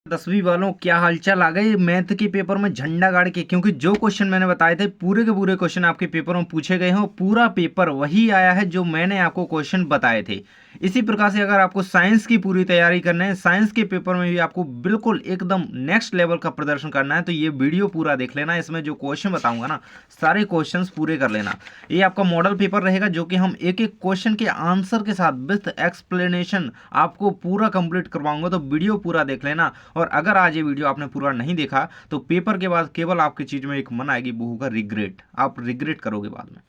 10वीं वालों क्या हालचाल आ गए मैथ के पेपर में झंडा गाड़ के, क्योंकि जो क्वेश्चन मैंने बताए थे पूरे के पूरे क्वेश्चन आपके पेपर में पूछे गए हैं और पूरा पेपर वही आया है जो मैंने आपको क्वेश्चन बताए थे। इसी प्रकार से अगर आपको साइंस की पूरी तैयारी करना है, साइंस के पेपर में भी आपको बिल्कुल एकदम नेक्स्ट लेवल का प्रदर्शन करना है, तो ये वीडियो पूरा देख लेना। इसमें जो क्वेश्चन बताऊंगा ना, सारे क्वेश्चंस पूरे कर लेना। ये आपका मॉडल पेपर रहेगा जो कि हम एक एक क्वेश्चन के आंसर के साथ विथ एक्सप्लेनेशन आपको पूरा कंप्लीट करवाऊंगा, तो वीडियो पूरा देख लेना। और अगर आज ये वीडियो आपने पूरा नहीं देखा तो पेपर के बाद केवल आपकी चीज में एक मन आएगी, वो होगा रिग्रेट। आप रिग्रेट करोगे बाद में,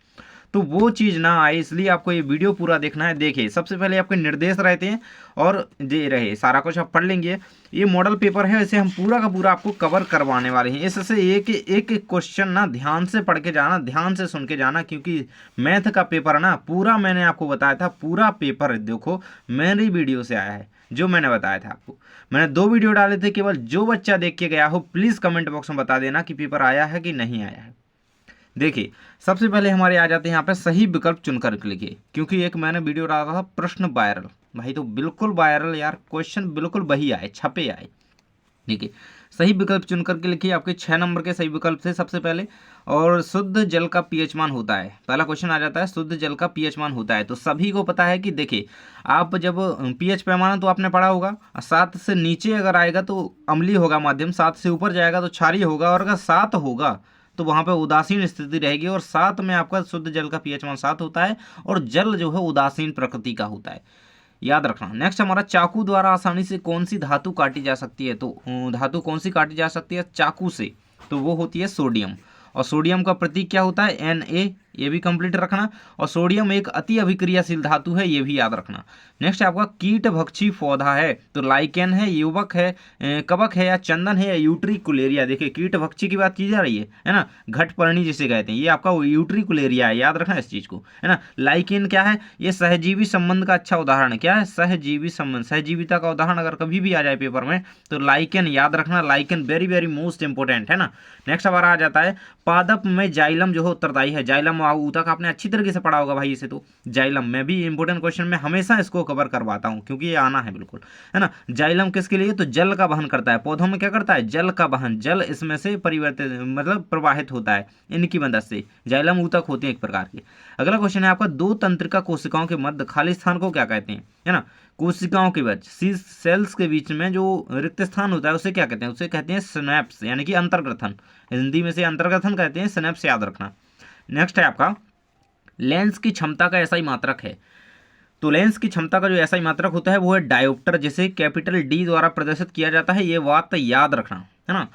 तो वो चीज ना आए, इसलिए आपको ये वीडियो पूरा देखना है। देखिए, सबसे पहले आपके निर्देश रहते हैं और ये रहे सारा कुछ आप पढ़ लेंगे। ये मॉडल पेपर है, इसे हम पूरा का पूरा आपको कवर करवाने वाले हैं। इससे एक एक क्वेश्चन ना ध्यान से पढ़ के जाना, ध्यान से सुन के जाना, क्योंकि मैथ का पेपर ना पूरा मैंने आपको बताया था। पूरा पेपर देखो मेरी वीडियो से आया है, जो मैंने बताया था आपको। मैंने 2 वीडियो डाले थे, केवल जो बच्चा देख के गया हो प्लीज़ कमेंट बॉक्स में बता देना कि पेपर आया है कि नहीं आया है। देखिए, सबसे पहले हमारे आ जाते हैं यहाँ पे सही विकल्प चुनकर लिखिए, क्योंकि एक मैंने वीडियो डाला था प्रश्न वायरल, भाई तो बिल्कुल वायरल यार, क्वेश्चन बिल्कुल वही आए, छपे आए। देखिए, सही विकल्प चुन करके लिखिए। आपके 6 नंबर के सही विकल्प थे सबसे पहले। और शुद्ध जल का पीएच मान होता है, पहला क्वेश्चन आ जाता है, शुद्ध जल का पीएच मान होता है। तो सभी को पता है कि देखिए, आप जब पीएच पैमाना तो आपने पढ़ा होगा, 7 से नीचे अगर आएगा तो अम्लीय होगा माध्यम, 7 से ऊपर जाएगा तो क्षारीय होगा, और अगर 7 होगा तो वहां पे उदासीन स्थिति रहेगी। और 7 में आपका शुद्ध जल का पीएच मान 7 होता है, और जल जो है उदासीन प्रकृति का होता है, याद रखना। नेक्स्ट हमारा, चाकू द्वारा आसानी से कौन सी धातु काटी जा सकती है? तो धातु कौन सी काटी जा सकती है चाकू से? तो वो होती है सोडियम। और सोडियम का प्रतीक क्या होता है? Na, ये भी कंप्लीट रखना। और सोडियम एक अति अभिक्रियाशील धातु है, ये भी याद रखना। नेक्स्ट आपका, कीटभक्षी पौधा है तो लाइकेन है, युवक है, कवक है, या चंदन है, या यूट्रिकुलेरिया। देखिए, कीटभक्षी की बात की जा रही है ना, घटपर्णी जिसे कहते हैं, ये आपका यूट्रिकुलेरिया है, याद रखना इस चीज को, है ना। लाइकेन क्या है? ये सहजीवी संबंध का अच्छा उदाहरण है। क्या है? सहजीवी संबंध, सहजीविता का उदाहरण अगर कभी भी आ जाए पेपर में तो लाइकेन याद रखना। Lichen very very most important है ना। नेक्स्ट हमारा आ जाता है, पादप में जाइलम जो है उत्तरदायी है। जाइलम ऊतक आपने अच्छी तरीके से पढ़ा होगा भाई इसे, तो जाइलम में भी इंपोर्टेंट क्वेश्चन में हमेशा इसको कवर करवाता हूं, क्योंकि ये आना है बिल्कुल, है ना। जाइलम किसके लिए? तो जल का वहन करता है। पौधों में क्या करता है? जल का वहन, जल इसमें से परिवर्तित मतलब प्रवाहित होता है इनकी मदद से। जाइलम ऊतक होते हैं एक प्रकार के। अगला क्वेश्चन है आपका, दो तंत्रिका कोशिकाओं के मध्य खाली स्थान को क्या कहते हैं? है ना, कोशिकाओं के बीच, सेल्स के बीच में जो रिक्त स्थान होता है उसे क्या कहते हैं? उसे कहते हैं सिनेप्स, यानी कि अंतर्ग्रथन। हिंदी में से अंतर्ग्रथन कहते हैं, सिनेप्स याद रखना। नेक्स्ट है आपका, लेंस की क्षमता का एसआई मात्रक है। तो लेंस की क्षमता का जो एसआई मात्रक होता है वो है डायोप्टर, जिसे कैपिटल डी द्वारा प्रदर्शित किया जाता है। ये बात याद रखना, है ना।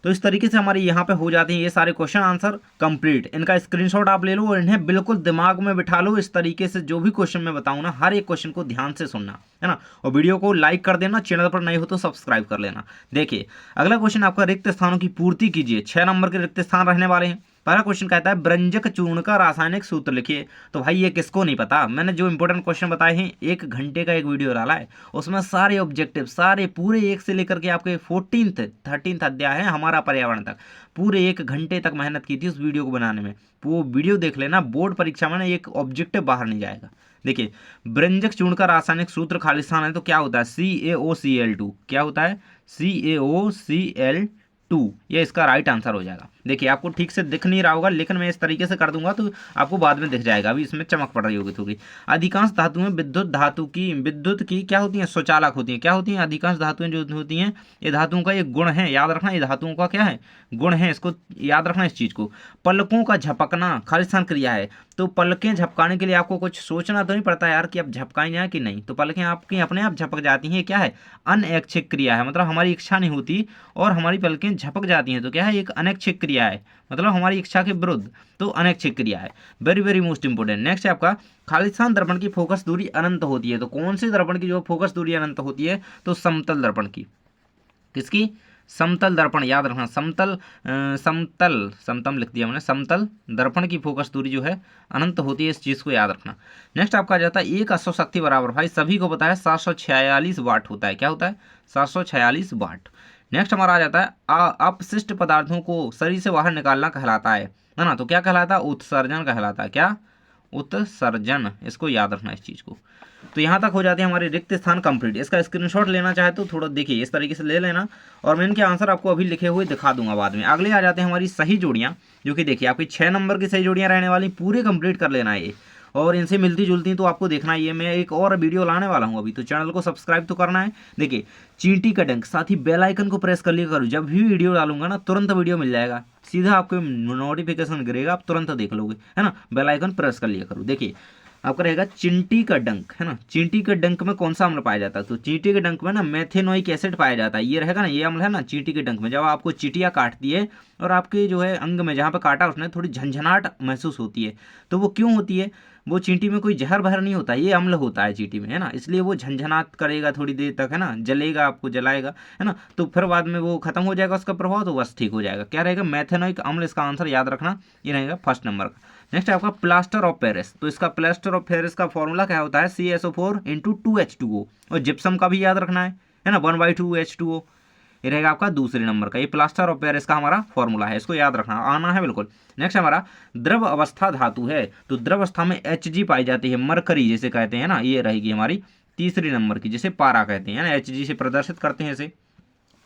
तो इस तरीके से हमारे यहाँ पे हो जाते हैं ये सारे क्वेश्चन आंसर कंप्लीट। इनका स्क्रीनशॉट आप ले लो और इन्हें बिल्कुल दिमाग में बिठा लो। इस तरीके से जो भी क्वेश्चन मैं बताऊँ ना, हर एक क्वेश्चन को ध्यान से सुनना, है ना। और वीडियो को लाइक कर देना, चैनल पर नए हो तो सब्सक्राइब कर लेना। देखिए, अगला क्वेश्चन आपका, रिक्त स्थानों की पूर्ति कीजिए। 6 नंबर के रिक्त स्थान रहने वाले हैं। पहला क्वेश्चन कहता है, ब्रंजक चूर्ण का रासायनिक सूत्र लिखिए। तो भाई ये किसको नहीं पता, मैंने जो इंपॉर्टेंट क्वेश्चन बताए हैं, 1 घंटे का एक वीडियो डाला है, उसमें सारे ऑब्जेक्टिव, सारे पूरे 1 से लेकर के आपके 13th अध्याय है हमारा पर्यावरण तक, पूरे 1 घंटे तक मेहनत की थी उस वीडियो को बनाने में। वो वीडियो देख लेना, बोर्ड परीक्षा में ना एक ऑब्जेक्टिव बाहर नहीं जाएगा। देखिए, ब्रंजक चूर्ण का रासायनिक सूत्र खालिस्तान है तो क्या होता है? CaOCl2। क्या होता है? CaOCl2, ये इसका राइट आंसर हो जाएगा। देखिए, आपको ठीक से दिख नहीं रहा होगा, लेकिन मैं इस तरीके से कर दूंगा तो आपको बाद में दिख जाएगा। अभी इसमें चमक पड़ रही होगी थोड़ी। अधिकांश धातुएं विद्युत की क्या होती हैं? स्वचालक होती हैं। क्या होती हैं? अधिकांश धातुएं जो होती हैं, ये धातुओं का एक गुण है, याद रखना। ये धातुओं का क्या है? गुण है, इसको याद रखना इस चीज को। पलकों का झपकना खालिस्तान क्रिया है। तो पलकें झपकाने के लिए आपको कुछ सोचना तो नहीं पड़ता यार कि आप झपकाएंगे या कि नहीं, तो पलकें आपकी अपने आप झपक जाती हैं। क्या है? अनैच्छिक क्रिया है, मतलब हमारी इच्छा नहीं होती और हमारी पलकें झपक जाती हैं, तो क्या है? एक अनैच्छिक क्रिया है, मतलब हमारी इच्छा के विरुद्ध, तो अनैच्छिक क्रिया है। Very very most important. Next है आपका, खालिस्तान दर्पण की फोकस दूरी अनंत होती है। तो कौन से दर्पण की जो फोकस दूरी अनंत होती है? तो समतल दर्पण की। किसकी? समतल दर्पण, याद रखना। समतल लिख दिया मैंने, समतल दर्पण की फोकस दूरी जो है अनंत होती है, इस चीज को याद रखना। नेक्स्ट आपका आ जाता है, एक अश्व शक्ति बराबर, भाई सभी को पता है 746 वाट होता है। क्या होता है? 746 वाट। नेक्स्ट हमारा आ जाता है, अपशिष्ट पदार्थों को शरीर से बाहर निकालना कहलाता है ना। तो क्या कहलाता है? उत्सर्जन कहलाता है। क्या? उत्सर्जन, इसको याद रखना इस चीज़ को। तो यहाँ तक हो जाते हैं हमारे रिक्त स्थान कंप्लीट। इसका स्क्रीनशॉट लेना चाहे तो थोड़ा देखिए इस तरीके से ले लेना, और मैं इनके आंसर आपको अभी लिखे हुए दिखा दूंगा बाद में। अगले आ जाते हैं हमारी सही जोड़ियाँ, जो कि देखिए आपकी 6 नंबर की सही जोड़ियाँ रहने वाली, पूरे कंप्लीट कर लेना है ये, और इनसे मिलती जुलती तो आपको देखना ही है। मैं एक और वीडियो लाने वाला हूँ अभी, तो चैनल को सब्सक्राइब तो करना है। देखिए चींटी का डंक, साथ ही बेल आइकन को प्रेस कर लिया करो, जब भी वीडियो डालूंगा ना तुरंत वीडियो मिल जाएगा, सीधा आपको नोटिफिकेशन गिरेगा, आप तुरंत देख लोगे, है ना। बेल आइकन प्रेस कर लिया करो। देखिए आपका रहेगा चींटी का डंक, है ना। चींटी के डंक में कौन सा अम्ल पाया जाता है, तो चींटी के डंक में ना मेथेनोइक एसिड पाया जाता है। ये रहेगा ना, ये अम्ल है ना चींटी के डंक में। जब आपको चींटियाँ काटती है और आपके जो है अंग में जहाँ पे काटा उसने थोड़ी झंझनाहट महसूस होती है, तो वो क्यों होती है, वो चींटी में कोई जहर बहर नहीं होता, ये अम्ल होता है चींटी में, है ना। इसलिए वो झंझनाहट करेगा थोड़ी देर तक, है ना, जलेगा, आपको जलाएगा, है ना। तो फिर बाद में वो खत्म हो जाएगा उसका प्रभाव, तो बस ठीक हो जाएगा। क्या रहेगा, मेथेनोइक अम्ल, इसका आंसर याद रखना, ये रहेगा फर्स्ट नंबर का। नेक्स्ट है आपका प्लास्टर ऑफ पेरिस। तो इसका प्लास्टर ऑफ पेरिस का फॉर्मूला क्या होता है, CaSO4 × 2H2O, और जिप्सम का भी याद रखना है ना, 1/2H2O। ये रहेगा आपका दूसरे नंबर का। ये प्लास्टर ऑफ पेरिस का हमारा फॉर्मूला है, इसको याद रखना आना है बिल्कुल। नेक्स्ट हमारा द्रव अवस्था धातु है, तो द्रव अवस्था में Hg पाई जाती है, मरकरी जिसे कहते हैं ना, ये रहेगी हमारी तीसरी नंबर की, जिसे पारा कहते हैं ना, Hg से प्रदर्शित करते हैं इसे।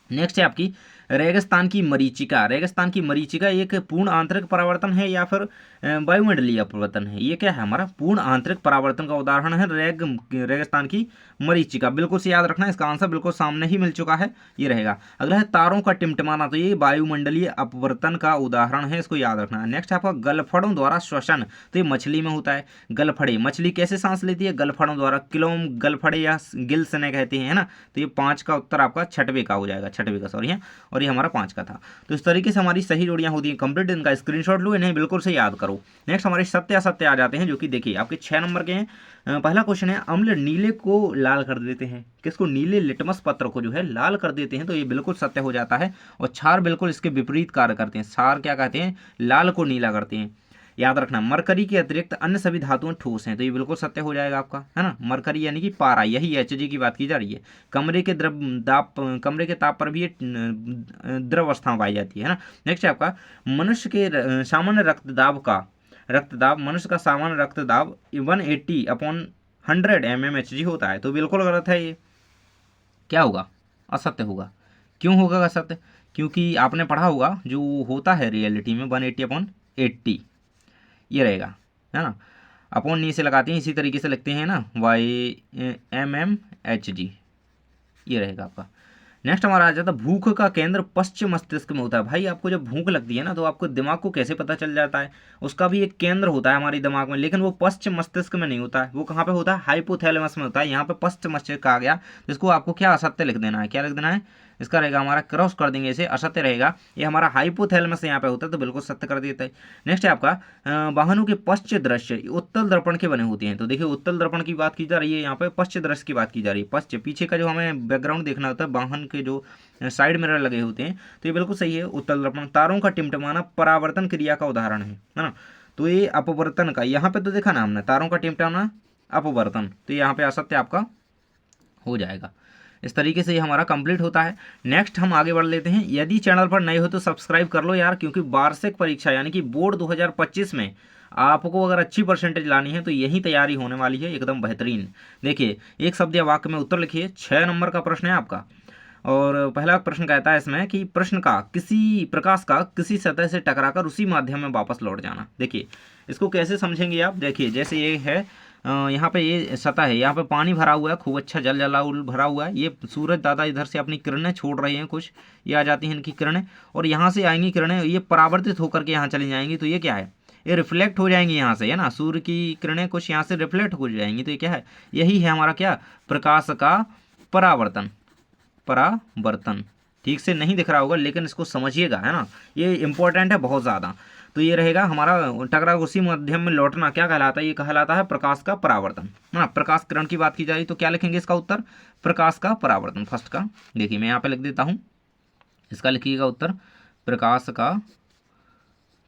नेक्स्ट है आपकी रेगिस्तान की मरीचिका। रेगिस्तान की मरीचिका एक पूर्ण आंतरिक परावर्तन है या फिर वायुमंडलीय अपवर्तन है, ये क्या है हमारा पूर्ण आंतरिक परावर्तन का उदाहरण है रेगिस्तान की मरीचिका। बिल्कुल से याद रखना, इसका आंसर बिल्कुल सामने ही मिल चुका है, ये रहेगा। अगला है तारों का टिमटिमाना, तो ये वायुमंडलीय अपवर्तन का उदाहरण है, इसको याद रखना। नेक्स्ट आपका गलफड़ों द्वारा श्वसन, तो ये मछली में होता है। गलफड़े, मछली कैसे सांस लेती है, गलफड़ों द्वारा, किलोम गलफड़े या गिल्स ने कहते हैं, है ना। तो ये 5 का उत्तर आपका छठवें का हो जाएगा, छठवें का सॉरी है, और ये हमारा 5 का था। तो इस तरीके से हमारी सही जोड़ियां होती हैं कंप्लीट, इनका स्क्रीनशॉट लो, इन्हें बिल्कुल से याद करो। नेक्स्ट हमारे सत्य असत्य आ जाते हैं, जो कि देखिए आपके 6 नंबर के हैं। पहला क्वेश्चन है, अम्ल नीले को लाल कर देते हैं, किसको, नीले लिटमस पत्र को जो है लाल कर देते हैं, तो ये बिल्कुल सत्य हो जाता है। और क्षार बिल्कुल इसके विपरीत कार्य करते हैं, क्षार क्या कहते हैं, लाल को नीला करते हैं, याद रखना। मरकरी के अतिरिक्त अन्य सभी धातुएं ठोस हैं, तो ये बिल्कुल सत्य हो जाएगा आपका, है ना। मरकरी यानी कि पारा, यही Hg की बात की जा रही है। कमरे के ताप पर भी ये द्रव अवस्था पाई जाती है ना। नेक्स्ट है आपका मनुष्य के सामान्य रक्तदाब, मनुष्य का सामान्य रक्तदाब 180/100 mmHg होता है, तो बिल्कुल गलत है ये। क्या होगा, असत्य होगा। क्यों होगा असत्य, क्योंकि आपने पढ़ा होगा जो होता है रियलिटी में 180/80, ये रहेगा, है ना। अपॉन नी से लगाते हैं, इसी तरीके से लिखते हैं ना, YMMHG, ये रहेगा आपका। नेक्स्ट हमारा आ जाता है भूख का केंद्र पश्चिम मस्तिष्क में होता है। भाई आपको जब भूख लगती है ना, तो आपको दिमाग को कैसे पता चल जाता है, उसका भी एक केंद्र होता है हमारे दिमाग में, लेकिन वो पश्चिम मस्तिष्क में नहीं होता है। वो कहाँ पे होता है, हाइपोथैलेमस में होता है। यहाँ पे पश्चिम मस्तिष्क आ गया, तो इसको आपको क्या असत्य लिख देना है, क्या लिख देना है, इसका रहेगा हमारा क्रॉस कर देंगे इसे, असत्य रहेगा। ये हमारा हाइपोथैलेमस यहाँ पे होता है, तो बिल्कुल सत्य कर देता है। नेक्स्ट है आपका वाहनों के पश्च दृश्य उत्तल दर्पण के बने होते हैं, तो देखिए उत्तल दर्पण की बात की जा रही है, यहाँ पे पश्च दृश्य की बात की जा रही है। पश्च पीछे का जो हमें बैकग्राउंड देखना होता है, वाहन के जो साइड मिरर लगे होते हैं, तो ये बिल्कुल सही है, उत्तल दर्पण। तारों का टिमटिमाना परावर्तन क्रिया का उदाहरण है ना, तो ये अपवर्तन का, यहाँ पे तो देखा ना हमने, तारों का टिमटिमाना अपवर्तन, तो यहाँ पे असत्य आपका हो जाएगा। इस तरीके से ये हमारा कंप्लीट होता है। नेक्स्ट हम आगे बढ़ लेते हैं। यदि चैनल पर नए हो तो सब्सक्राइब कर लो यार, क्योंकि वार्षिक परीक्षा यानी कि बोर्ड 2025 में आपको अगर अच्छी परसेंटेज लानी है तो यही तैयारी होने वाली है, एकदम बेहतरीन। देखिए एक शब्द या वाक्य में उत्तर लिखिए, 6 नंबर का प्रश्न है आपका। और पहला प्रश्न कहता है इसमें कि प्रश्न का प्रकाश का किसी सतह से टकराकर उसी माध्यम में वापस लौट जाना। देखिए इसको कैसे समझेंगे आप, देखिए जैसे ये है, यहाँ पे ये सतह है, यहाँ पे पानी भरा हुआ है, खूब अच्छा जल जलाउल भरा हुआ है। ये सूरज दादा इधर से अपनी किरणें छोड़ रहे हैं, कुछ ये आ जाती हैं इनकी किरणें, और यहाँ से आएंगी किरणें, ये परावर्तित होकर के यहाँ चली जाएंगी, तो ये क्या है, ये रिफ्लेक्ट हो जाएंगी यहाँ से, है ना। सूर्य की किरणें कुछ यहाँ से रिफ्लेक्ट हो जाएंगी, तो ये क्या है, यही है हमारा क्या, प्रकाश का परावर्तन। ठीक से नहीं दिख रहा होगा, लेकिन इसको समझिएगा, है ना, ये इंपॉर्टेंट है बहुत ज़्यादा। तो ये रहेगा हमारा टकरा उसी माध्यम में लौटना, क्या कहलाता है, ये कहलाता है प्रकाश का परावर्तन, है ना। प्रकाश किरण की बात की जाए तो क्या लिखेंगे इसका उत्तर, प्रकाश का परावर्तन फर्स्ट का। देखिए मैं यहाँ पे लिख देता हूँ, इसका लिखिएगा उत्तर प्रकाश का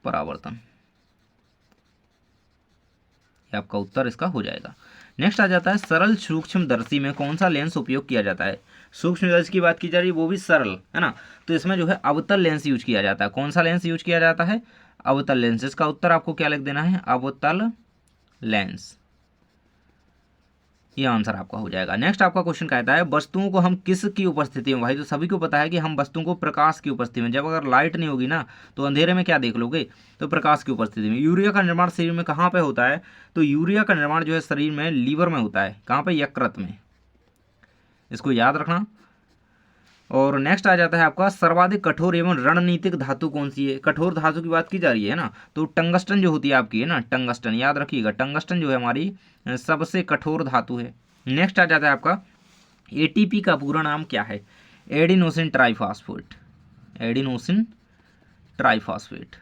परावर्तन, ये आपका उत्तर इसका हो जाएगा। नेक्स्ट आ जाता है सरल सूक्ष्मदर्शी में कौन सा लेंस उपयोग किया जाता है। सूक्ष्मदर्शी की बात की जा रही है, वो भी सरल, है ना। तो इसमें जो है अवतल लेंस यूज किया जाता है। कौन सा लेंस यूज किया जाता है, अवतल लेंस। इसका उत्तर आपको क्या लिख देना है, अवतल लेंस। ये आंसर आपका हो जाएगा। नेक्स्ट आपका क्वेश्चन कहता है वस्तुओं को हम किस की उपस्थिति में, भाई तो सभी को पता है कि हम वस्तुओं को प्रकाश की उपस्थिति में, जब अगर लाइट नहीं होगी ना तो अंधेरे में क्या देख लोगे, तो प्रकाश की उपस्थिति में। यूरिया का निर्माण शरीर में कहाँ पे होता है, तो यूरिया का निर्माण जो है शरीर में लीवर में होता है, कहाँ पे, यकृत में, इसको याद रखना। और नेक्स्ट आ जाता है आपका सर्वाधिक कठोर एवं रणनीतिक धातु कौन सी है। कठोर धातु की बात की जा रही है ना, तो टंगस्टन जो होती है आपकी है ना, टंगस्टन याद रखिएगा, टंगस्टन जो है हमारी सबसे कठोर धातु है। नेक्स्ट आ जाता है आपका एटीपी का पूरा नाम क्या है, एडिनोसिन ट्राइफॉस्फेट, एडिनोसिन ट्राइफॉस्फेट।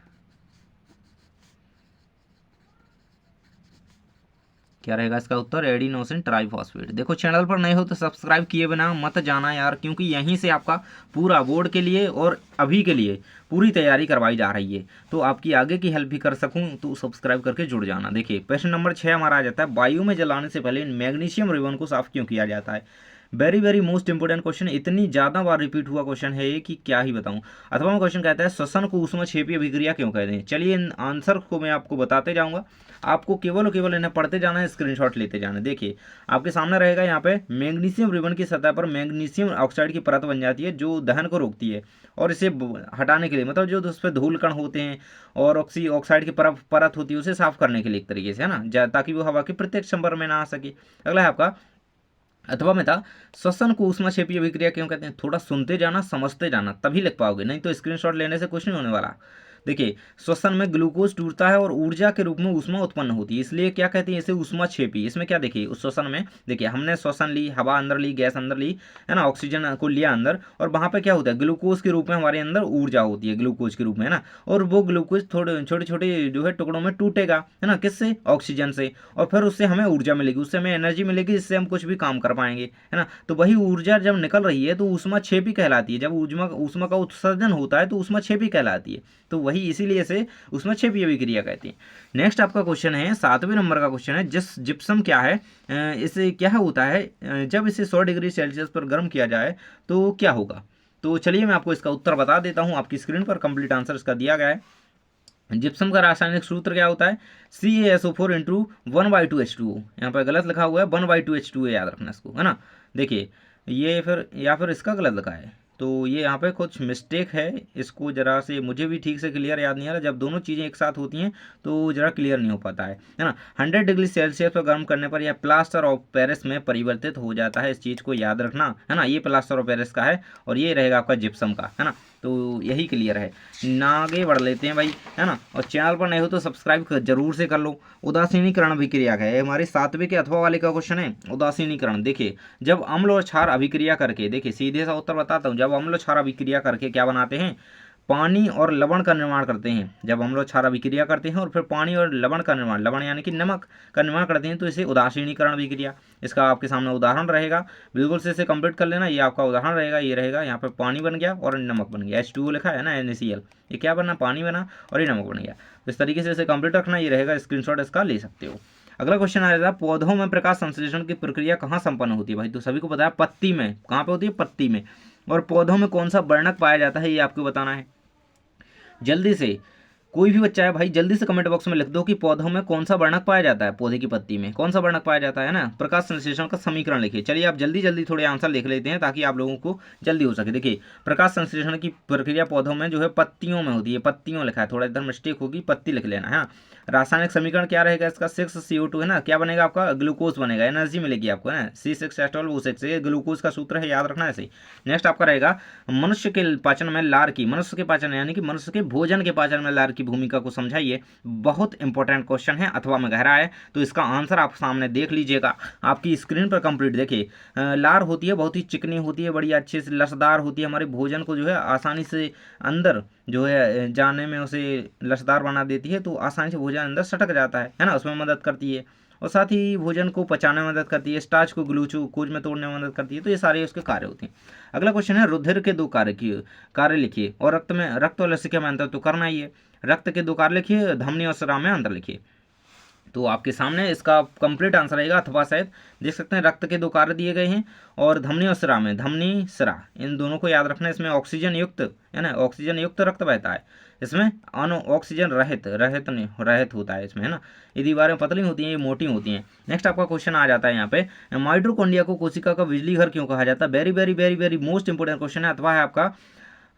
क्या रहेगा इसका उत्तर, एडिनोसिन ट्राइफॉस्फेट। देखो चैनल पर नए हो तो सब्सक्राइब किए बिना मत जाना यार, क्योंकि यहीं से आपका पूरा बोर्ड के लिए और अभी के लिए पूरी तैयारी करवाई जा रही है, तो आपकी आगे की हेल्प भी कर सकूं तो सब्सक्राइब करके जुड़ जाना। देखिए प्रश्न नंबर 6 हमारा आ जाता है वायु में जलाने से पहले मैग्नीशियम रिबन को साफ क्यों किया जाता है। Very very most important question, इतनी ज़्यादा बार रिपीट हुआ क्वेश्चन है ये कि क्या ही बताऊं। अथवा क्वेश्चन कहता है श्वसन को ऊष्मक्षेपी अभिक्रिया क्यों कहते हैं। चलिए इन आंसर को मैं आपको बताते जाऊंगा, आपको केवल और केवल इन्हें पढ़ते जाना है, स्क्रीनशॉट लेते जाना है। देखिए आपके सामने रहेगा यहाँ पे मैग्नीशियम रिबन की सतह पर मैग्नीशियम ऑक्साइड की परत बन जाती है जो दहन को रोकती है, और इसे हटाने के लिए, मतलब जो उस पर धूल कण होते हैं और ऑक्साइड की परत होती है उसे साफ करने के लिए एक तरीके से, है ना, ताकि वो हवा के प्रत्यक्ष संपर्क में ना आ सके। अगला है आपका अथवा में था श्वसन को ऊष्मक्षेपी अभिक्रिया क्यों कहते हैं। थोड़ा सुनते जाना, समझते जाना, तभी लिख पाओगे, नहीं तो स्क्रीनशॉट लेने से कुछ नहीं होने वाला। देखिए श्वसन में ग्लूकोज टूटता है और ऊर्जा के रूप में ऊष्मा उत्पन्न होती है, इसलिए क्या कहते हैं इसे ऊष्मक्षेपी। इसमें क्या देखिए उस श्वसन में देखिए हमने श्वसन ली, हवा अंदर ली, गैस अंदर ली, है ना, ऑक्सीजन को लिया अंदर, और वहां पे क्या होता है ग्लूकोज के रूप में हमारे अंदर ऊर्जा होती है, ग्लूकोज के रूप में, है ना, और वो ग्लूकोज थोड़े छोटे छोटे जो है टुकड़ों में टूटेगा, है ना, किससे, ऑक्सीजन से, और फिर उससे हमें ऊर्जा मिलेगी, उससे हमें एनर्जी मिलेगी, जिससे हम कुछ भी काम कर पाएंगे, है ना। तो वही ऊर्जा जब निकल रही है तो ऊष्मक्षेपी कहलाती है। जब ऊष्मा का उत्सर्जन होता है तो ऊष्मक्षेपी कहलाती है, तो वही इसीलिए से ऊष्मक्षेपी अभिक्रिया कहती है। नेक्स्ट आपका क्वेश्चन है 7वें नंबर का क्वेश्चन है जिप्सम क्या है, इसे क्या होता है जब इसे 100 डिग्री सेल्सियस पर गर्म किया जाए तो क्या होगा। तो चलिए मैं आपको इसका उत्तर बता देता हूं, आपकी स्क्रीन पर कंप्लीट आंसर इसका दिया गया है। जिप्सम का रासायनिक सूत्र क्या होता है, CaSO4 इंटू 1/2H2O। यहाँ पर गलत लिखा हुआ है 1/2H2O, याद रखना इसको, है ना। देखिए ये फिर या फिर इसका गलत लिखा है, तो ये यहाँ पे कुछ मिस्टेक है, इसको जरा से मुझे भी ठीक से क्लियर याद नहीं आ रहा। जब दोनों चीज़ें एक साथ होती हैं तो जरा क्लियर नहीं हो पाता है ना। 100 डिग्री सेल्सियस पर गर्म करने पर यह प्लास्टर ऑफ पेरिस में परिवर्तित हो जाता है, इस चीज़ को याद रखना, है ना। ये प्लास्टर ऑफ पेरिस का है और ये रहेगा आपका जिप्सम का, है ना। तो यही क्लियर है ना, आगे बढ़ लेते हैं भाई, है ना। और चैनल पर नए हो तो सब्सक्राइब जरूर से कर लो। उदासीनीकरण अभिक्रिया का है, हमारे 7वें के अथवा वाले का क्वेश्चन है उदासीनीकरण। देखिए जब अम्ल और क्षार अभिक्रिया करके, देखिए सीधे सा उत्तर बताता हूँ, जब अम्ल और क्षार अभिक्रिया करके क्या बनाते हैं, पानी और लवण का निर्माण करते हैं। जब हम लोग क्षार अभिक्रिया करते हैं और फिर पानी और लवण का निर्माण, लवण यानी कि नमक का निर्माण करते हैं, तो इसे उदासीनीकरण अभिक्रिया, इसका आपके सामने उदाहरण रहेगा, बिल्कुल से इसे कंप्लीट कर लेना। ये आपका उदाहरण रहेगा, ये रहेगा यहाँ पे पानी बन गया और नमक बन गया, H2O लिखा है ना, NaCl, ये क्या बना, पानी बना और ये नमक बन गया। तो इस तरीके से इसे कंप्लीट रखना, ये रहेगा, स्क्रीनशॉट इसका ले सकते हो। अगला क्वेश्चन आ जाता है पौधों में प्रकाश संश्लेषण की प्रक्रिया कहाँ संपन्न होती है। भाई तो सभी को पता है पत्ती में, कहाँ पे होती है, पत्ती में। और पौधों में कौन सा वर्णक पाया जाता है ये आपको बताना है। जल्दी से कोई भी बच्चा है भाई जल्दी से कमेंट बॉक्स में लिख दो कि पौधों में कौन सा वर्णक पाया जाता है, पौधे की पत्ती में कौन सा वर्णक पाया जाता है ना। प्रकाश संश्लेषण का समीकरण लिखिए। चलिए आप जल्दी जल्दी थोड़े आंसर लिख लेते हैं ताकि आप लोगों को जल्दी हो सके। देखिए प्रकाश संश्लेषण की प्रक्रिया पौधों में जो है पत्तियों में होती है, पत्तियों लिखा है, थोड़ा इधर मिस्टेक होगी, पत्ती लिख लेना है। रासायनिक समीकरण क्या रहेगा इसका, 6CO2 है ना, क्या बनेगा आपका, ग्लूकोज बनेगा, एनर्जी मिलेगी आपको, है C6H12O6, ये ग्लूकोज का सूत्र है, याद रखना ऐसे। नेक्स्ट आपका रहेगा मनुष्य के पाचन में लार की, मनुष्य के पाचन यानी कि मनुष्य के भोजन के पाचन में लार की भूमिका को समझाइए। बहुत इंपॉर्टेंट क्वेश्चन है, अथवा में गहरा है, तो इसका आंसर आप सामने देख लीजिएगा आपकी स्क्रीन पर कंप्लीट। देखिए लार होती है, बहुत ही चिकनी होती है, बड़ी अच्छे से लसदार होती है, हमारे भोजन को जो है आसानी से अंदर जो है जाने में उसे लसदार बना देती है, तो आसानी से भोजन अंदर सटक जाता है ना, उसमें मदद करती है। और साथ ही भोजन को पचाने में मदद करती है, स्टार्च को ग्लूकोज में तोड़ने में मदद करती है, तो ये सारे उसके कार्य होते हैं। अगला क्वेश्चन है रुधिर के दो कार्य लिखिए, और रक्त और लसिका में अंतर तो करना ही है। रक्त के दो कार्य लिखिए, धमनी और स्राव में अंतर लिखिए। तो आपके सामने इसका कंप्लीट आंसर रहेगा अथवा शायद। देख सकते हैं रक्त के दो कार्य दिए गए हैं और धमनी और सिरा में, धमनी सिरा इन दोनों को याद रखना है। इसमें ऑक्सीजन युक्त है ना, ऑक्सीजन युक्त रक्त बहता है, इसमें अन ऑक्सीजन रहित रहित नहीं रहित होता है इसमें, है ना। ये दीवारें पतली होती हैं, ये मोटी होती हैं। नेक्स्ट आपका क्वेश्चन आ जाता है यहाँ पे, माइटोकॉन्ड्रिया को कोशिका का बिजली घर क्यों कहा जाता है। Very very very very most important question है। अथवा है आपका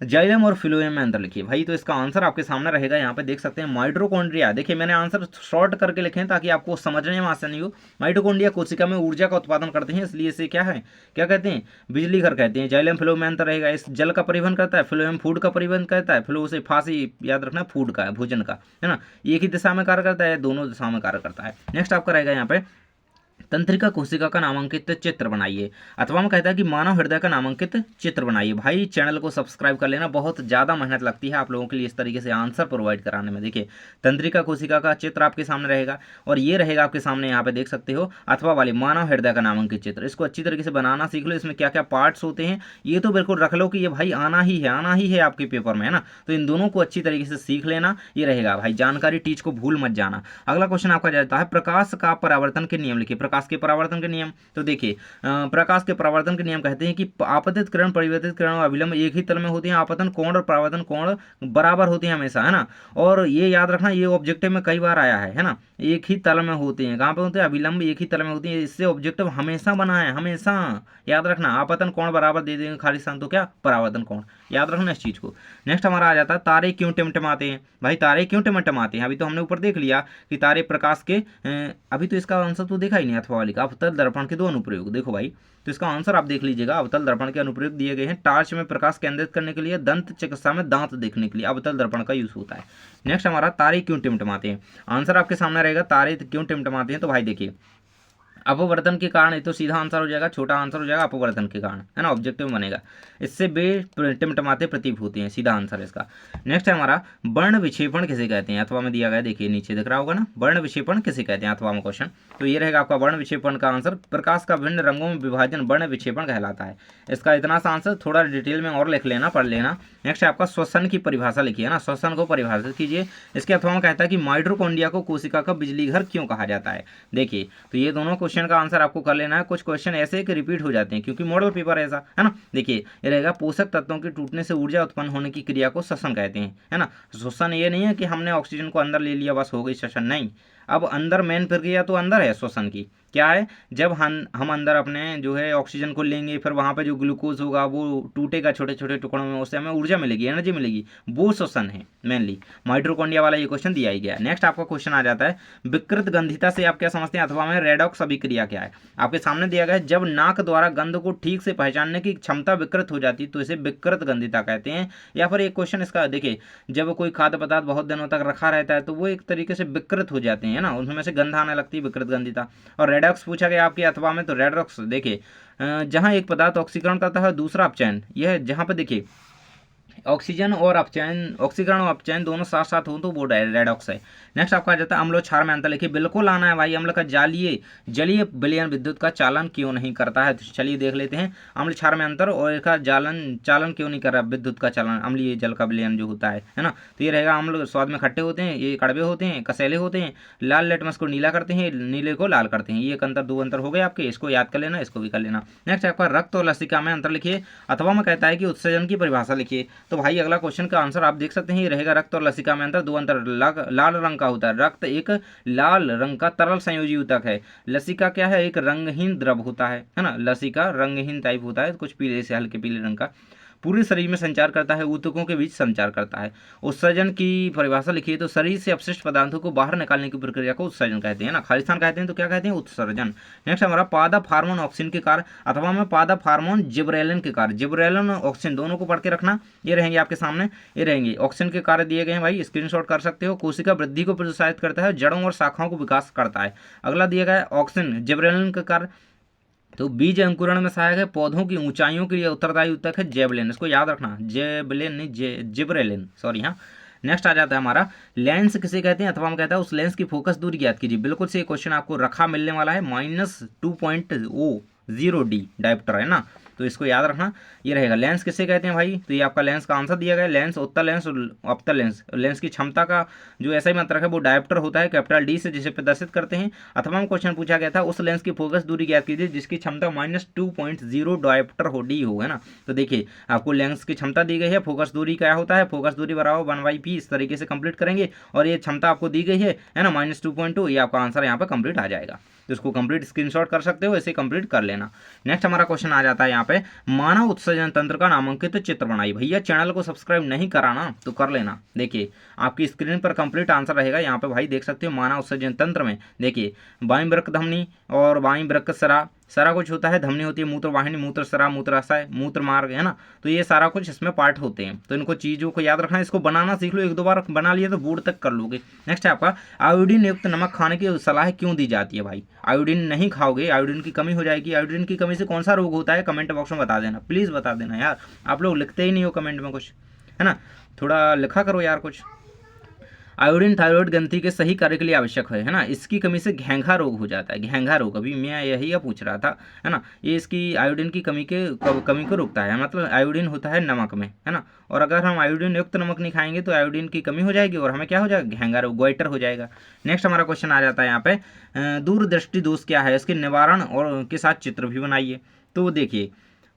जाइलम और फिलोएम में अंतर लिखिए भाई। तो इसका आंसर आपके सामने रहेगा, यहाँ पे देख सकते हैं माइटोकॉन्ड्रिया। देखिए मैंने आंसर शॉर्ट करके लिखे हैं ताकि आपको समझने में आसानी हो। माइटोकॉन्ड्रिया कोशिका में ऊर्जा का उत्पादन करते हैं, इसलिए इसे क्या है, क्या कहते हैं, बिजली घर कहते हैं। जाइलम फिलोएम में अंतर रहेगा, इस जल का परिवहन करता है, फिलोएम फूड का परिवहन करता है। फिलो से फांसी याद रखना, फूड का है, भोजन का, है ना। एक ही दिशा में कार्य करता है, दोनों दिशा में कार्य करता है। नेक्स्ट आपका रहेगा यहाँ पे, तंत्रिका कोशिका का नामांकित चित्र बनाइए। अथवा में कहता है कि मानव हृदय का नामांकित चित्र बनाइए। भाई चैनल को सब्सक्राइब कर लेना, बहुत ज़्यादा मेहनत लगती है आप लोगों के लिए इस तरीके से आंसर प्रोवाइड कराने में। देखिए तंत्रिका कोशिका का चित्र आपके सामने रहेगा और ये रहेगा आपके सामने, यहाँ पे देख सकते हो अथवा वाले मानव हृदय का नामांकित चित्र। इसको अच्छी तरीके से बनाना सीख लो, इसमें क्या क्या पार्ट्स होते हैं ये तो बिल्कुल रख लो कि ये भाई आना ही है आपके पेपर में, है ना। तो इन दोनों को अच्छी तरीके से सीख लेना, ये रहेगा भाई जानकारी टीच को भूल मत जाना। अगला क्वेश्चन आपका जाता है, प्रकाश का परावर्तन के नियम लिखिए। प्रकाश के परावर्तन के नियम, तो देखिए प्रकाश के परावर्तन के नियम कहते हैं कि आपतित किरण, परिवर्तित किरण और अभिलंब एक ही तल में होते हैं। आपतन कोण और परावर्तन कोण बराबर होते हैं हमेशा, है ना। और ये याद रखना, ये ऑब्जेक्टिव में कई बार आया है ना। एक ही तल में होते हैं, कहाँ पे होते हैं, अभिलंब एक ही तल में होती है। इससे ऑब्जेक्टिव हमेशा बना है, हमेशा याद रखना। आपतन कोण बराबर दे देंगे खाली स्थान, तो क्या परावर्तन कोण, याद रखना इस चीज को। नेक्स्ट हमारा आ जाता है, तारे क्यों टिमटिमाते हैं। भाई तारे क्यों टिमटिमाते हैं, अभी तो हमने ऊपर देख लिया कि तारे प्रकाश के, अभी तो इसका आंसर तो देखा ही नहीं अथवा वाली का। अवतल दर्पण के दो अनुप्रयोग देखो भाई, तो इसका आंसर आप देख लीजिएगा। अवतल दर्पण के अनुप्रयोग दिए गए हैं, टार्च में प्रकाश केंद्रित करने के लिए, दंत चिकित्सा में दांत देखने के लिए अवतल दर्पण का यूज होता है। नेक्स्ट हमारा, तारे क्यों टिमटिमाते हैं। आंसर आपके सामने रहेगा, तारे क्यों टिमटिमाते हैं। तो भाई देखिए अपवर्तन के कारण, ये तो सीधा आंसर हो जाएगा, छोटा आंसर हो जाएगा अपवर्तन के कारण, है ना, ऑब्जेक्टिव बनेगा। इससे बे टिमटमाते प्रतीत होते हैं, सीधा आंसर है इसका। नेक्स्ट है हमारा, वर्ण विक्षेपण किसे कहते हैं। अथवा में दिया गया, देखिए नीचे दिख रहा होगा ना, वर्ण विक्षेपण किसे कहते हैं अथवा में क्वेश्चन। तो ये रहेगा आपका वर्ण विक्षेपण का आंसर, प्रकाश का विभिन्न रंगों में विभाजन वर्ण विक्षेपण कहलाता है। इसका इतना सा आंसर, थोड़ा डिटेल में और लिख लेना, पढ़ लेना। नेक्स्ट है आपका, श्वसन की परिभाषा लिखिए ना, श्वसन को परिभाषित कीजिए। इसके अथवा में कहता है कि माइटोकॉन्ड्रिया को कोशिका का बिजली घर क्यों कहा जाता है। देखिए तो ये दोनों क्वेश्चन का आंसर आपको कर लेना है। कुछ क्वेश्चन ऐसे कि रिपीट हो जाते हैं क्योंकि मॉडल पेपर ऐसा है ना। देखिए ये रहेगा, पोषक तत्वों के टूटने से ऊर्जा उत्पन्न होने की क्रिया को श्वसन कहते हैं, है ना। श्वसन ये नहीं है कि हमने ऑक्सीजन को अंदर ले लिया बस हो गई श्वसन, नहीं। अब अंदर मेन प्रक्रिया तो अंदर है श्वसन की, क्या है, जब हम अंदर अपने जो है ऑक्सीजन को लेंगे, फिर वहाँ पे जो ग्लूकोज होगा वो टूटेगा छोटे छोटे टुकड़ों में, उससे हमें ऊर्जा मिलेगी, एनर्जी मिलेगी, वो श्वसन है मेनली। माइटोकॉन्ड्रिया वाला ये क्वेश्चन दिया ही गया। नेक्स्ट आपका क्वेश्चन आ जाता है, विकृत गंधिता से आप क्या समझते हैं अथवा में रेडॉक्स अभिक्रिया क्या है। आपके सामने दिया गया है, जब नाक द्वारा गंध को ठीक से पहचानने की क्षमता विकृत हो जाती तो इसे विकृत गंधिता कहते हैं। या फिर एक क्वेश्चन इसका देखिए, जब कोई खाद्य पदार्थ बहुत दिनों तक रखा रहता है तो वो एक तरीके से विकृत हो जाते हैं ना, उनमें से गंध आने लगती है, विकृत गंधिता। और रेडॉक्स पूछा गया आपके अथवा में, तो रेडॉक्स देखिए जहां एक पदार्थ ऑक्सीकरण करता है दूसरा अपचयन, यह जहां पे देखिए ऑक्सीजन और अपचयन, ऑक्सीकरण और अपचयन दोनों साथ साथ हो तो वो रेडॉक्स है। नेक्स्ट आपका आ जाता है, अम्ल और क्षार में अंतर लिखिए। बिल्कुल आना है भाई। अम्ल का जलीय विलयन विद्युत का चालन क्यों नहीं करता है, तो चलिए देख लेते हैं। अम्ल क्षार में अंतर और इसका चालन क्यों नहीं कर रहा, विद्युत का चालन, अम्लीय जल का विलयन जो होता है ना। तो ये रहेगा, अम्ल स्वाद में खट्टे होते हैं, ये कड़वे होते हैं, कसैले होते हैं। लाल लेटमस को नीला करते हैं, नीले को लाल करते हैं। ये एक अंतर, दो अंतर हो गए आपके, इसको याद कर लेना, इसको भी कर लेना। नेक्स्ट आपका, रक्त और लसिका में अंतर लिखिए। अथवा में कहता है कि उत्सर्जन की परिभाषा लिखिए। तो भाई अगला क्वेश्चन का आंसर आप देख सकते हैं, ये रहेगा, रक्त और लसिका में अंतर, दो अंतर, लाल रंग का होता है, रक्त एक लाल रंग का तरल संयोजी ऊतक है। लसिका क्या है, एक रंगहीन द्रव होता है ना। लसिका रंगहीन टाइप होता है, कुछ पीले से हल्के पीले रंग का, पूरे शरीर में संचार करता है, ऊतकों के बीच संचार करता है। उत्सर्जन की परिभाषा लिखिए। तो शरीर से अपशिष्ट पदार्थों को बाहर निकालने की प्रक्रिया को उत्सर्जन कहते हैं ना, खाली स्थान कहते हैं तो क्या कहते हैं, उत्सर्जन। नेक्स्ट हमारा, पादप हार्मोन ऑक्सीजन के कार्य अथवा में पादप हार्मोन जिब्रेलिन के कार्य। जिब्रेलिन और ऑक्सीजन दोनों को पढ़ के रखना, ये रहेंगे आपके सामने, ये रहेंगे ऑक्सीजन के कार्य दिए गए हैं भाई, स्क्रीनशॉट कर सकते हो। कोशिका वृद्धि को प्रोत्साहित करता है, जड़ों और शाखाओं को विकास करता है। अगला दिया गया है ऑक्सीजन जिब्रेलिन का कार्य, तो बीज अंकुरण में सहायक है, पौधों की ऊंचाइयों के लिए उत्तरदायी ऊतक है जेबलिन, इसको याद रखना, जेबलिन नहीं जिब्रेलिन, सॉरी। हाँ नेक्स्ट आ जाता है हमारा, लेंस किसे कहते हैं अथवा हम कहता है उस लेंस की फोकस दूरी याद कीजिए। बिल्कुल से क्वेश्चन आपको रखा मिलने वाला है, -2.0D डायोप्टर है ना। तो तो इसको याद रखना। ये रहेगा लेंस किसे कहते हैं भाई, तो ये आपका लेंस का आंसर दिया गया है। लेंस, उत्तल लेंस और अवतल लेंस। लेंस की क्षमता का जो ऐसा ही मात्रक है वो डायोप्टर होता है कैपिटल डी से, जिसे प्रदर्शित करते हैं। अथवा में क्वेश्चन पूछा गया था उस लेंस की फोकस दूरी ज्ञात कीजिए जिसकी क्षमता -2.0 डायोप्टर हो डी हो, है ना। तो देखिए आपको लेंस की क्षमता दी गई है, फोकस दूरी क्या होता है, फोकस दूरी बराबर 1/p, इस तरीके से कंप्लीट करेंगे। और ये क्षमता आपको दी गई है ना -2.2, ये आपका आंसर यहाँ पे कंप्लीट आ जाएगा। तो इसको कंप्लीट स्क्रीनशॉट कर सकते हो, ऐसे कंप्लीट कर लेना। नेक्स्ट हमारा क्वेश्चन आ जाता है यहाँ पे, मानव उत्सर्जन तंत्र का नामांकित चित्र बनाइए। भैया चैनल को सब्सक्राइब नहीं करा ना तो कर लेना। देखिए आपकी स्क्रीन पर कंप्लीट आंसर रहेगा यहाँ पे भाई, देख सकते हो मानव उत्सर्जन तंत्र में देखिए वायु वृक्क धमनी और वायु वृक्क सरा, सारा कुछ होता है, धमनी होती है मूत्र वाहिनी, मूत्र सरा, मूत्राशय, मूत्र मार्ग, है ना। तो ये सारा कुछ इसमें पार्ट होते हैं, तो इनको चीज़ों को याद रखना। इसको बनाना सीख लो, 1-2 बार बना लिया तो बोर्ड तक कर लोगे। नेक्स्ट है आपका, आयोडीन युक्त नमक खाने की सलाह क्यों दी जाती है भाई। आयोडीन नहीं खाओगे आयोडीन की कमी हो जाएगी। आयोडीन की कमी से कौन सा रोग होता है, कमेंट बॉक्स में बता देना, प्लीज़ बता देना यार। आप लोग लिखते ही नहीं हो कमेंट में कुछ, है ना, थोड़ा लिखा करो यार कुछ। आयोडीन थायराइड ग्रंथि के सही कार्य के लिए आवश्यक है ना। इसकी कमी से घेंघा रोग हो जाता है, घेंघा रोग, अभी मैं यही पूछ रहा था, है ना। ये इसकी आयोडीन की कमी को रोकता है, मतलब आयोडीन होता है नमक में, है ना। और अगर हम आयोडीन युक्त नमक नहीं खाएंगे तो आयोडीन की कमी हो जाएगी और हमें क्या हो जाएगा, घेंघा रोग, गोइटर हो जाएगा। नेक्स्ट हमारा क्वेश्चन आ जाता है यहाँ पे, दूरदृष्टि दोष क्या है, इसके निवारण और के साथ चित्र भी बनाइए। तो देखिए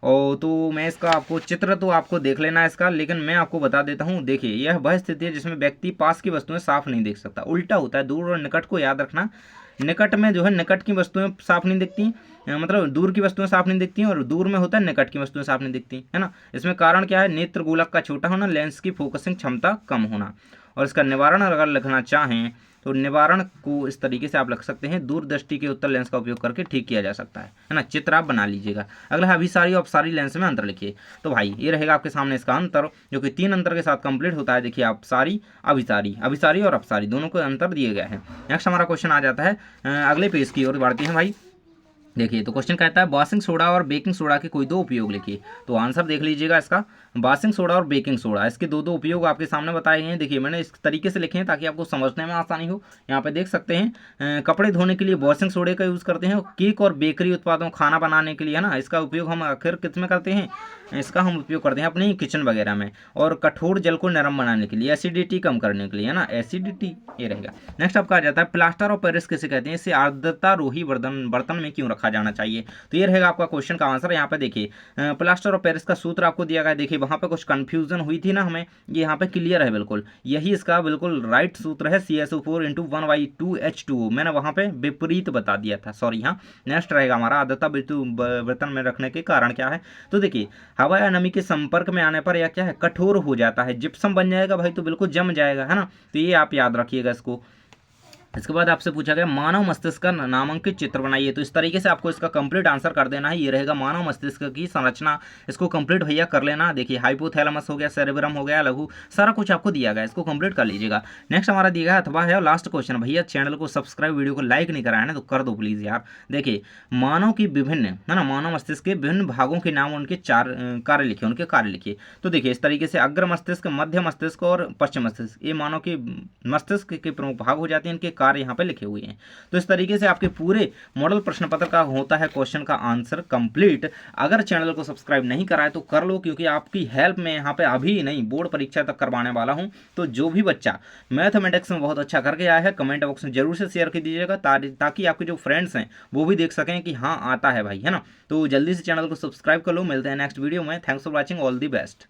और तो मैं इसका आपको चित्र तो आपको देख लेना है इसका, लेकिन मैं आपको बता देता हूँ। देखिए यह वह स्थिति है जिसमें व्यक्ति पास की वस्तुएं साफ नहीं देख सकता, उल्टा होता है। दूर और निकट को याद रखना, निकट में जो है निकट की वस्तुएं साफ नहीं दिखती, मतलब दूर की वस्तुएं साफ नहीं दिखती और दूर में होता है निकट की वस्तुएं साफ नहीं दिखती, है ना। इसमें कारण क्या है, नेत्र गोलक का छोटा होना, लेंस की फोकसिंग क्षमता कम होना। और इसका निवारण अगर लिखना चाहें तो निवारण को इस तरीके से आप लिख सकते हैं, दूरदृष्टि के उत्तर लेंस का उपयोग करके ठीक किया जा सकता है ना। चित्र आप बना लीजिएगा। अगला है अभिसारी और अपसारी लेंस में अंतर लिखिए। तो भाई ये रहेगा आपके सामने इसका अंतर, जो कि 3 अंतर के साथ कंप्लीट होता है। देखिए अपसारी, अभिसारी, अभिसारी और अपसारी दोनों को अंतर दिए गए हैं। नेक्स्ट हमारा क्वेश्चन आ जाता है, अगले पेज की ओर बढ़ते हैं भाई। देखिए तो क्वेश्चन कहता है वॉशिंग सोडा और बेकिंग सोडा के कोई 2 उपयोग लिखिए। तो आंसर देख लीजिएगा इसका, वॉशिंग सोडा और बेकिंग सोडा, इसके 2 उपयोग आपके सामने बताए गए हैं। देखिए मैंने इस तरीके से लिखे हैं ताकि आपको समझने में आसानी हो। यहाँ पे देख सकते हैं कपड़े धोने के लिए वॉशिंग सोडे का यूज़ करते हैं, केक और बेकरी उत्पादों खाना बनाने के लिए, है ना। इसका उपयोग हम आखिर किस में करते हैं, इसका हम उपयोग करते हैं अपनी किचन वगैरह में। और कठोर जल को नरम बनाने के लिए, एसिडिटी कम करने के लिए, है ना, एसिडिटी ये रहेगा। नेक्स्ट आपका आ जाता है प्लास्टर ऑफ पेरिस किसे कहते हैं, इसे आर्द्रतारोही बर्तन में क्यों रखा जाना चाहिए। तो ये रहेगा आपका क्वेश्चन का आंसर। यहाँ पे देखिए प्लास्टर ऑफ पेरिस का सूत्र आपको दिया गया है। देखिए वहाँ पे कुछ कंफ्यूजन हुई थी ना हमें, ये यहाँ पे क्लियर है बिल्कुल, यही इसका बिल्कुल राइट सूत्र है, CSO4 × 1/2H2O। मैंने वहाँ पे विपरीत बता दिया था, सॉरी। हाँ नेक्स्ट रहेगा हमारा आर्द्रता बर्तन में रखने के कारण क्या है। तो देखिए हवा या नमी के संपर्क में आने पर यह क्या है, कठोर हो जाता है, जिप्सम बन जाएगा भाई, तो बिल्कुल जम जाएगा, है ना। तो ये आप याद रखिएगा इसको। इसके बाद आपसे पूछा गया मानव मस्तिष्क का नामांकित चित्र बनाइए। तो इस तरीके से आपको इसका कंप्लीट आंसर कर देना है। ये रहेगा मानव मस्तिष्क की संरचना, इसको कंप्लीट भैया कर लेना। देखिए हाइपोथैलेमस हो गया, सेरेब्रम हो गया, लघु, सारा कुछ आपको दिया गया, इसको कंप्लीट कर लीजिएगा। नेक्स्ट हमारा दिया गया अथवा है लास्ट क्वेश्चन। भैया चैनल को सब्सक्राइब, वीडियो को लाइक नहीं कराया ना तो कर दो प्लीज़ यार। देखिए मानव की विभिन्न, है ना, मानव मस्तिष्क के विभिन्न भागों के नाम, उनके 4 कार्य लिखिए, उनके कार्य लिखिए। तो देखिए इस तरीके से अग्र मस्तिष्क, मध्य मस्तिष्क और पश्चिम मस्तिष्क, ये मानव के मस्तिष्क के प्रमुख भाग हो जाते हैं, इनके कार्य यहाँ पे लिखे हुए हैं। तो इस तरीके से आपके पूरे मॉडल प्रश्न पत्र का होता है क्वेश्चन का आंसर कंप्लीट। अगर चैनल को सब्सक्राइब नहीं करा है तो कर लो, क्योंकि आपकी हेल्प में यहाँ पे अभी नहीं बोर्ड परीक्षा तक करवाने वाला हूँ। तो जो भी बच्चा मैथमेटिक्स में बहुत अच्छा करके आया है कमेंट बॉक्स में जरूर से शेयर कर दीजिएगा, ताकि आपके जो फ्रेंड्स हैं वो भी देख सकें कि हाँ आता है भाई, है ना। तो जल्दी से चैनल को सब्सक्राइब कर लो। मिलते हैं नेक्स्ट वीडियो में। Thanks for watching, all the best.